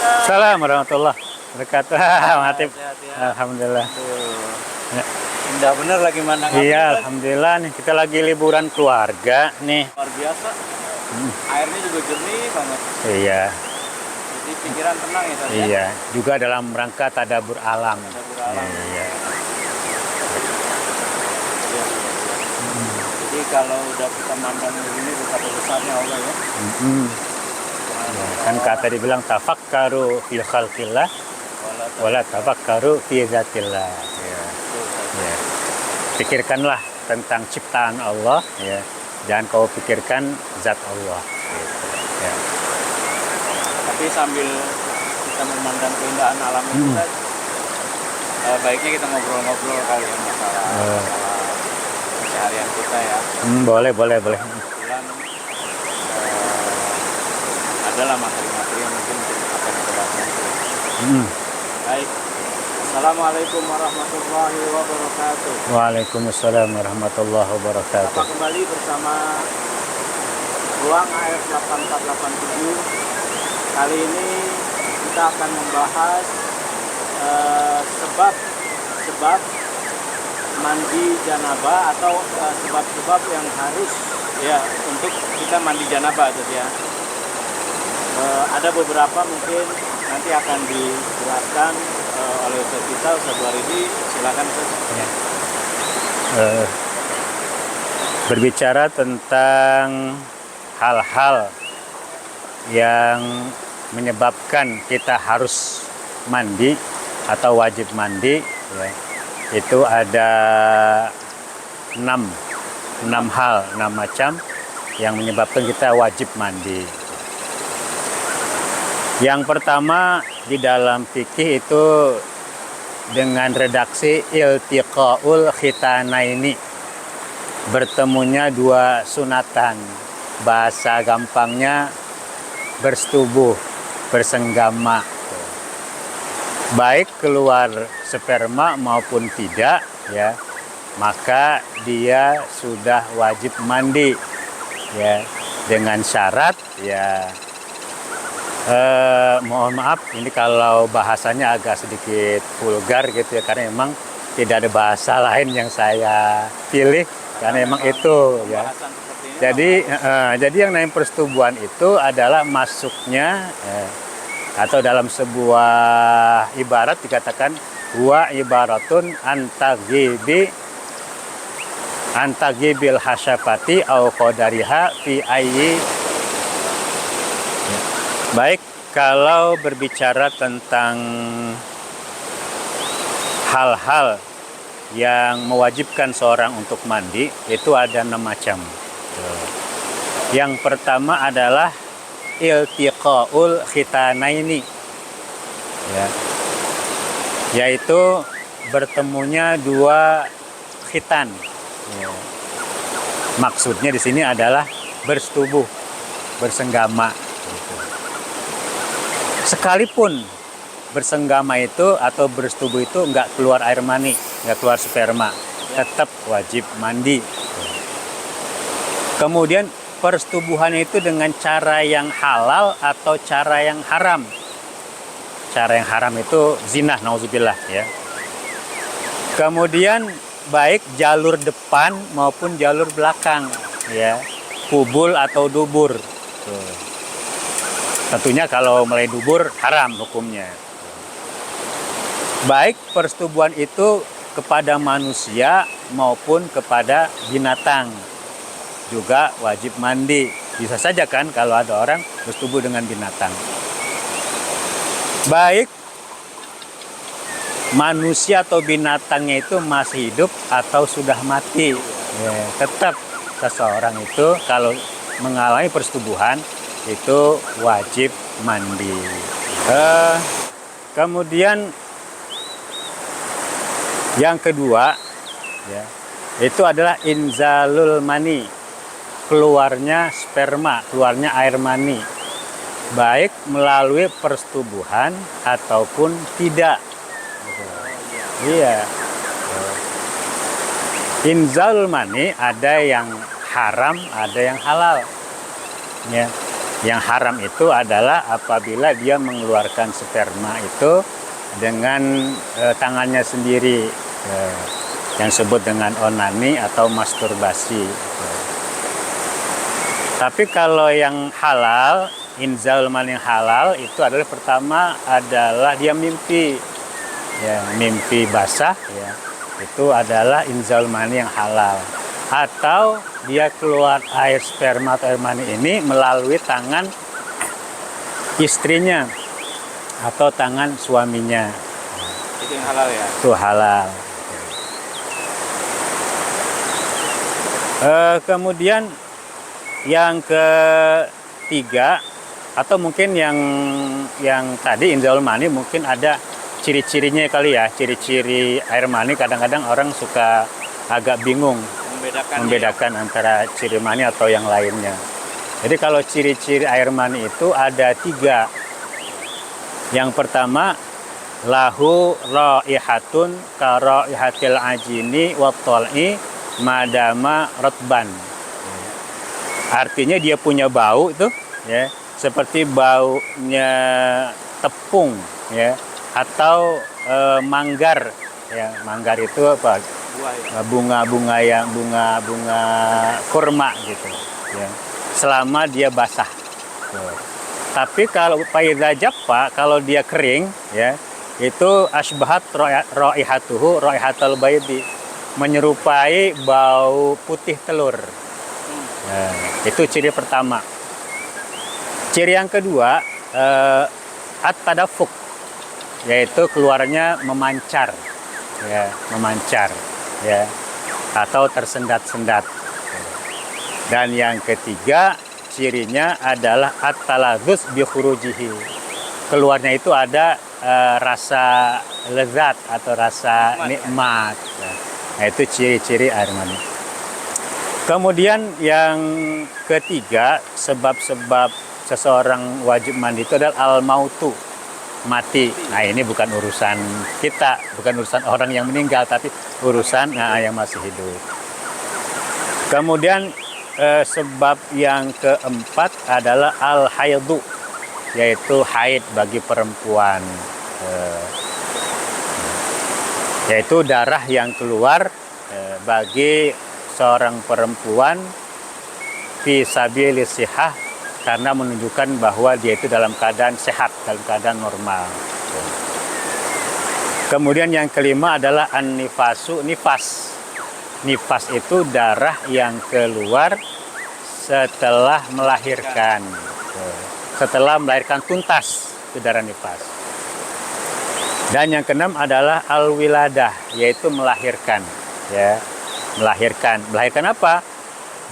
Assalamualaikum warahmatullahi wabarakatuh. Mati. Sehat ya. Alhamdulillah. Ya. Indah bener lagi mana Iya, alhamdulillah nih kita lagi liburan keluarga nih. luar biasa. Airnya juga jernih banget. Iya, Jadi pikiran tenang ya tadi. iya. Juga dalam rangka tadabbur alam. Tadabbur alam. Iya. Iya. Jadi kalau udah kita mandang begini betapa besarnya Allah ya. Mm-mm. Ya, kan kata dibilang tafakkaru fi khalqillah wala tafakkaru fi zatillah. Ya. Ya. Pikirkanlah tentang ciptaan Allah, ya. Jangan kau pikirkan zat Allah. Gitu. Ya. Tapi sambil kita memandang keindahan alam itu kan, baiknya kita ngobrol-ngobrol kali ya masalah keseharian kita ya. Boleh. Kebetulan adalah materi-materi yang mungkin akan kita bahas nanti. Baik. Assalamualaikum warahmatullahi wabarakatuh. Waalaikumsalam warahmatullahi wabarakatuh. Kita kembali bersama Ruang AF 8487. Kali ini kita akan membahas sebab mandi janabah atau sebab-sebab yang harus ya untuk kita mandi janabah gitu ya. Ada beberapa mungkin nanti akan dijelaskan oleh Ustaz kita, Ustaz Waridi. Silakan Ustaz. Ya. Berbicara tentang hal-hal yang menyebabkan kita harus mandi atau wajib mandi, ya, itu ada 6 hal, 6 macam yang menyebabkan kita wajib mandi. Yang pertama di dalam fikih itu dengan redaksi iltiqaul khitanaini, bertemunya dua sunatan, bahasa gampangnya bersetubuh, bersenggama, baik keluar sperma maupun tidak, ya, maka dia sudah wajib mandi, ya, dengan syarat, ya. Mohon maaf, ini kalau bahasanya agak sedikit vulgar gitu ya, karena memang tidak ada bahasa lain yang saya pilih, karena memang itu ya. Jadi yang namanya persetubuhan itu adalah masuknya atau dalam sebuah ibarat dikatakan huwa ibaratun antagibil hasyafati au qadariha fi ayyi. Baik, kalau berbicara tentang hal-hal yang mewajibkan seorang untuk mandi, itu ada 6 macam. Yang pertama adalah iltiqaul khitanaini, ya, yaitu bertemunya dua khitan. Ya. Maksudnya di sini adalah bersetubuh, bersenggama. Sekalipun bersenggama itu atau bersetubuh itu nggak keluar air mani, nggak keluar sperma, tetap wajib mandi. Kemudian persetubuhan itu dengan cara yang halal atau cara yang haram. Cara yang haram itu zina, nauzubillah, ya. Kemudian baik jalur depan maupun jalur belakang, ya, kubul atau dubur. Tuh. Tentunya kalau mulai dubur haram hukumnya. Baik persetubuhan itu kepada manusia maupun kepada binatang juga wajib mandi. Bisa saja kan kalau ada orang bersetubuh dengan binatang. Baik manusia atau binatangnya itu masih hidup atau sudah mati, ya, tetap seseorang itu kalau mengalami persetubuhan itu wajib mandi. Kemudian yang kedua, ya, itu adalah inzalul mani, keluarnya sperma, keluarnya air mani, baik melalui persetubuhan ataupun tidak. Iya. Inzalul mani ada yang haram, ada yang halal. Ya. Yang haram itu adalah apabila dia mengeluarkan sperma itu dengan tangannya sendiri, yang disebut dengan onani atau masturbasi. Tapi kalau yang halal, inzal mani yang halal itu adalah pertama adalah dia mimpi, ya, mimpi basah, ya, itu adalah inzal mani yang halal. Atau dia keluar air sperma atau air mani ini melalui tangan istrinya atau tangan suaminya. Itu yang halal ya? Itu halal. Kemudian yang ketiga, atau mungkin yang tadi inzal mani mungkin ada ciri-cirinya kali ya. Ciri-ciri air mani kadang-kadang orang suka agak bingung membedakan antara ciri mani atau yang lainnya. Jadi kalau ciri-ciri air mani itu ada 3. Yang pertama, lahu raihatun ka raihatil ajini wa tol'i madama rotban. Artinya dia punya bau itu, ya, seperti baunya tepung, ya, atau manggar, ya. Manggar itu apa? Bunga-bunga yang bunga kurma gitu, ya. Selama dia basah. Tapi kalau faidza jaffa, kalau dia kering, ya, itu asbahat raihatuhu raihatul baidi, menyerupai bau putih telur. Nah, itu ciri pertama. Ciri yang kedua, at-tadafuk, yaitu keluarnya memancar, ya, memancar, ya, atau tersendat-sendat. Dan yang ketiga, cirinya adalah at-taladzus bi khurujihi. Keluarnya itu ada rasa lezat atau rasa nikmat. Nah, itu ciri-ciri air mani. Kemudian yang ketiga, sebab-sebab seseorang wajib mandi itu adalah al-mautu, mati. Nah, ini bukan urusan kita, bukan urusan orang yang meninggal, tapi urusan yang masih hidup. Kemudian sebab yang keempat adalah al-haidu, yaitu haid bagi perempuan, yaitu darah yang keluar bagi seorang perempuan fi sabilis sihah, karena menunjukkan bahwa dia itu dalam keadaan sehat, dalam keadaan normal. Kemudian yang kelima adalah an-nifasu, nifas. Nifas itu darah yang keluar setelah melahirkan. Setelah melahirkan tuntas, itu darah nifas. Dan yang keenam adalah al-wiladah, yaitu melahirkan, ya. Melahirkan apa?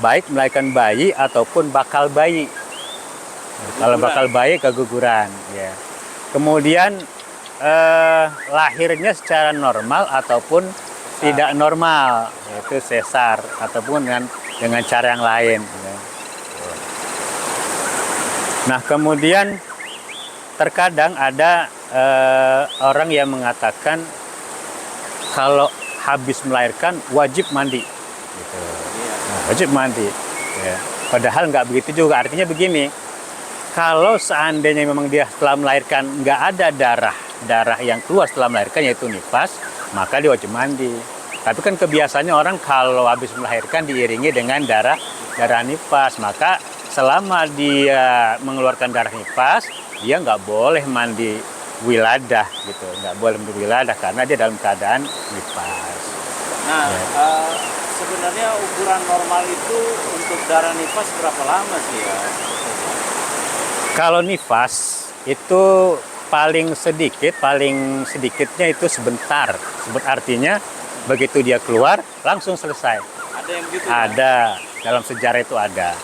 Baik melahirkan bayi ataupun bakal bayi. Kalau bakal bayi keguguran, ya. Kemudian lahirnya secara normal ataupun tidak normal, yaitu sesar ataupun dengan cara yang lain, ya. Nah, kemudian terkadang ada orang yang mengatakan kalau habis melahirkan wajib mandi, gitu. Nah, wajib mandi, ya. Padahal nggak begitu juga. Artinya begini, kalau seandainya memang dia setelah melahirkan nggak ada darah yang keluar setelah melahirkan, yaitu nifas, maka dia wajib mandi. Tapi kan kebiasaannya orang kalau habis melahirkan diiringi dengan darah nifas, maka selama dia mengeluarkan darah nifas, dia nggak boleh mandi wiladah, gitu, nggak boleh mandi wiladah karena dia dalam keadaan nifas. Nah, ya. Sebenarnya ukuran normal itu untuk darah nifas berapa lama sih ya? Kalau nifas itu paling sedikitnya itu sebentar. Artinya begitu dia keluar langsung selesai. Ada yang gitu? Ada, dalam sejarah itu ada.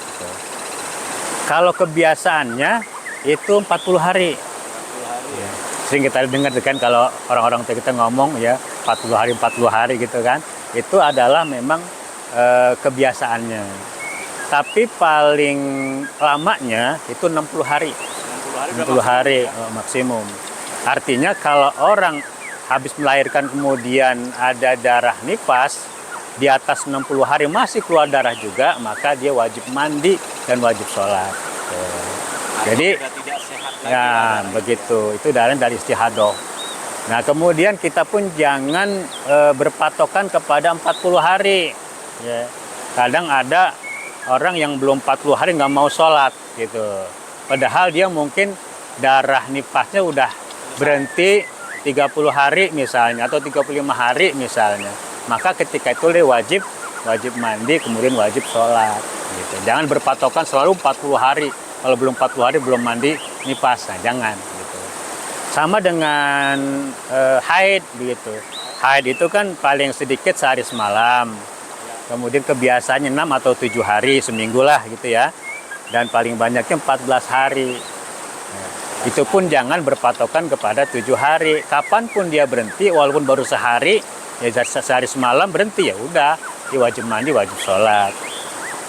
Kalau kebiasaannya itu 40 hari. 40 hari. Ya. Sering kita dengar kan kalau orang-orang kita ngomong ya 40 hari gitu kan. Itu adalah memang kebiasaannya. Tapi paling lamanya itu 60 hari. 60 hari maksimum. Artinya kalau orang habis melahirkan kemudian ada darah nifas di atas 60 hari masih keluar darah juga, maka dia wajib mandi dan wajib sholat. Jadi sudah tidak sehat lagi. ya begitu, itu dari istihadah. Nah kemudian kita pun jangan berpatokan kepada 40 hari. Ya. Kadang ada orang yang belum 40 hari nggak mau sholat gitu. Padahal dia mungkin darah nifasnya udah berhenti 30 hari misalnya atau 35 hari misalnya. Maka ketika itu dia wajib mandi, kemudian wajib sholat. Gitu. Jangan berpatokan selalu 40 hari. Kalau belum 40 hari belum mandi nifas, nah, jangan. Gitu. Sama dengan haid begitu. Haid itu kan paling sedikit sehari semalam. Kemudian kebiasaannya 6 atau 7 hari seminggu lah gitu ya. Dan paling banyaknya 14 hari. Nah, itu pun jangan berpatokan kepada 7 hari. Kapanpun dia berhenti, walaupun baru sehari, ya sehari semalam berhenti ya udah, dia wajib mandi, wajib sholat.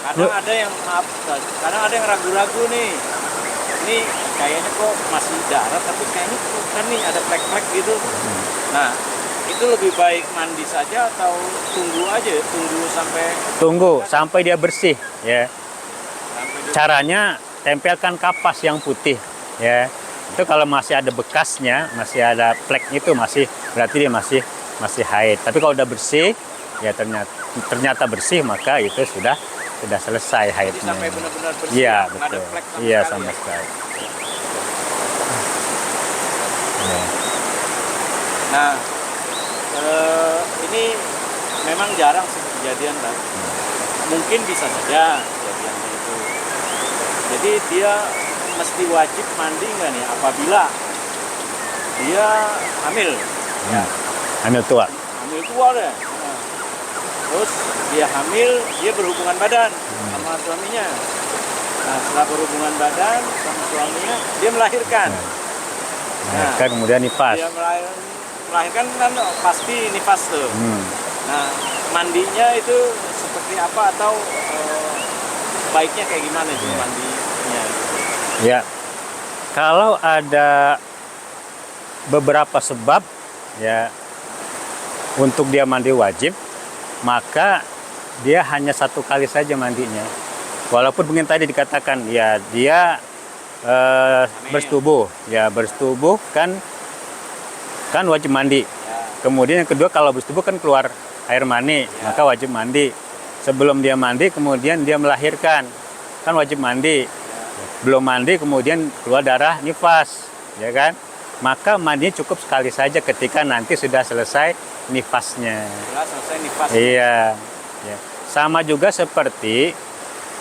Kadang ada yang ragu-ragu nih. Ini kayaknya kok masih darah, tapi kayaknya kan nih ada plek-plek gitu. Nah, itu lebih baik mandi saja atau Tunggu sampai dia bersih ya. sampai dia Caranya tempelkan kapas yang putih ya. Itu kalau masih ada bekasnya, masih ada plek itu berarti dia masih haid. Tapi kalau udah bersih ya ternyata bersih, maka itu sudah selesai jadi haidnya. sampai benar-benar bersih, Iya nggak ada betul. plek Iya sekali sama ya? sekali. Ya. Nah, ini memang jarang sih kejadian kan. Mungkin bisa saja kejadian itu. Jadi dia mesti wajib mandi nggak nih apabila dia hamil? Ya. Hamil tua. Hamil tua deh. Nah, terus dia hamil, dia berhubungan badan sama suaminya. Nah, setelah berhubungan badan sama suaminya, dia melahirkan. Nah, kan kemudian nifas. Dia melahirkan kan pasti nifas tuh. Nah, mandinya itu seperti apa atau baiknya kayak gimana sih mandinya? Ya, kalau ada beberapa sebab ya untuk dia mandi wajib, maka dia hanya 1 kali saja mandinya. Walaupun mungkin tadi dikatakan ya dia bersetubuh kan wajib mandi. Kemudian yang kedua kalau bersetubuh kan keluar air mani, maka wajib mandi. Sebelum dia mandi kemudian dia melahirkan, kan wajib mandi. Belum mandi kemudian keluar darah nifas, ya kan? Maka mandinya cukup sekali saja ketika nanti sudah selesai nifasnya. Sudah selesai nifas. Iya. Ya. Sama juga seperti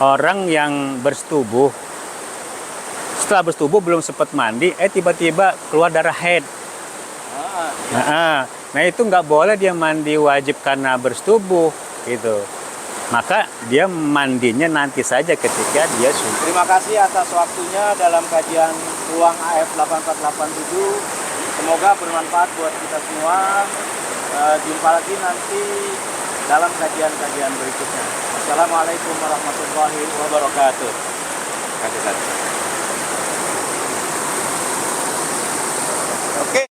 orang yang bersetubuh. Setelah bersetubuh belum sempat mandi, tiba-tiba keluar darah haid. Nah itu nggak boleh dia mandi wajib karena bersetubuh gitu. Maka dia mandinya nanti saja ketika dia sudah. Terima kasih atas waktunya dalam kajian Ruang AF 8487. Semoga bermanfaat buat kita semua. Jumpa lagi nanti dalam kajian-kajian berikutnya. Assalamualaikum warahmatullahi wabarakatuh. Oke.